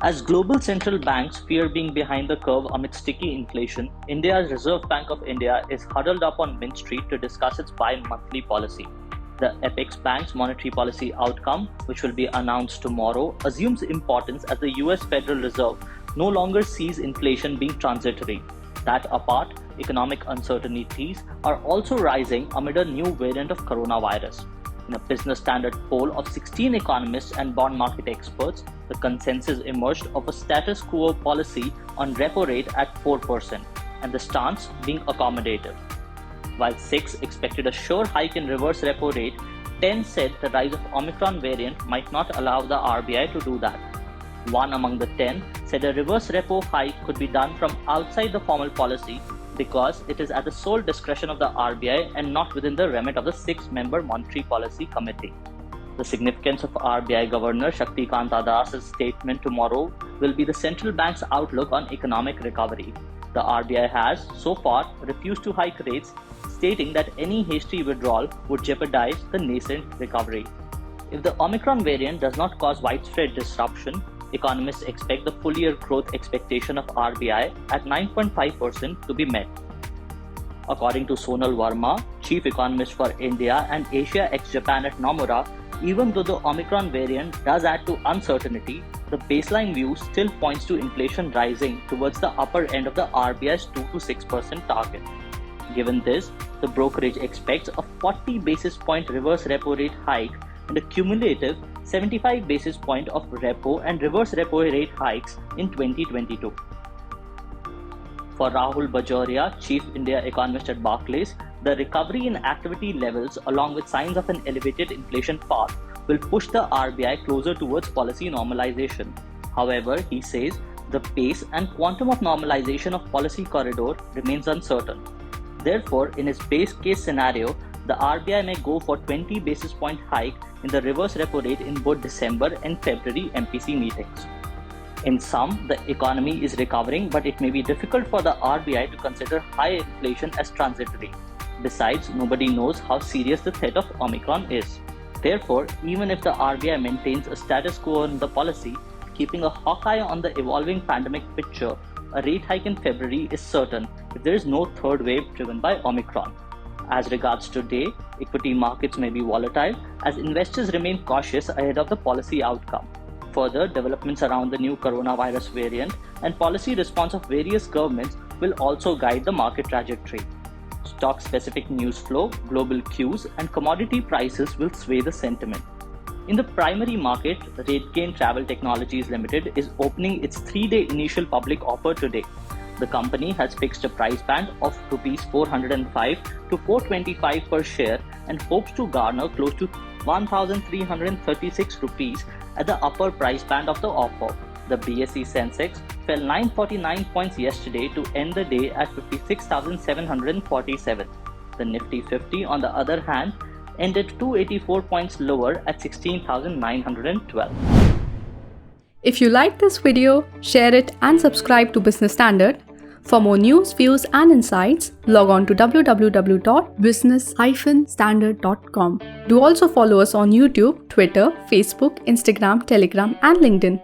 As global central banks fear being behind the curve amid sticky inflation, India's Reserve Bank of India is huddled up on Mint Street to discuss its bi-monthly policy. The Apex Bank's monetary policy outcome, which will be announced tomorrow, assumes importance as the US Federal Reserve no longer sees inflation being transitory. That apart, economic uncertainties are also rising amid a new variant of coronavirus. In a Business Standard poll of 16 economists and bond market experts, the consensus emerged of a status quo policy on repo rate at 4% and the stance being accommodative. While 6 expected a sure hike in reverse repo rate, 10 said the rise of Omicron variant might not allow the RBI to do that. One among the 10 said a reverse repo hike could be done from outside the formal policy because it is at the sole discretion of the RBI and not within the remit of the 6-member Monetary Policy Committee. The significance of RBI Governor Shaktikanta Das's statement tomorrow will be the central bank's outlook on economic recovery. The RBI has, so far, refused to hike rates, stating that any hasty withdrawal would jeopardize the nascent recovery. If the Omicron variant does not cause widespread disruption, economists expect the full-year growth expectation of RBI at 9.5% to be met. According to Sonal Verma, chief economist for India and Asia ex-Japan at Nomura, even though the Omicron variant does add to uncertainty, the baseline view still points to inflation rising towards the upper end of the RBI's 2 to 6% target. Given this, the brokerage expects a 40 basis point reverse repo rate hike and a cumulative 75 basis point of repo and reverse repo rate hikes in 2022. For Rahul Bajoria, chief India economist at Barclays, the recovery in activity levels along with signs of an elevated inflation path will push the RBI closer towards policy normalization. However, he says the pace and quantum of normalization of policy corridor remains uncertain. Therefore, in his base case scenario, the RBI may go for 20 basis point hike in the reverse repo rate in both December and February MPC meetings. In sum, the economy is recovering, but it may be difficult for the RBI to consider high inflation as transitory. Besides, nobody knows how serious the threat of Omicron is. Therefore, even if the RBI maintains a status quo on the policy, keeping a hawk eye on the evolving pandemic picture, a rate hike in February is certain if there is no third wave driven by Omicron. As regards today, equity markets may be volatile as investors remain cautious ahead of the policy outcome. Further, developments around the new coronavirus variant and policy response of various governments will also guide the market trajectory. Stock-specific news flow, global cues, and commodity prices will sway the sentiment. In the primary market, RateGain Travel Technologies Limited is opening its 3-day initial public offer today. The company has fixed a price band of Rs 405 to 425 per share and hopes to garner close to 1,336 rupees at the upper price band of the offer. The BSE Sensex fell 949 points yesterday to end the day at 56,747. The Nifty 50, on the other hand, ended 284 points lower at 16,912. If you like this video, share it and subscribe to Business Standard. For more news, views and insights, log on to www.business-standard.com. Do also follow us on YouTube, Twitter, Facebook, Instagram, Telegram and LinkedIn.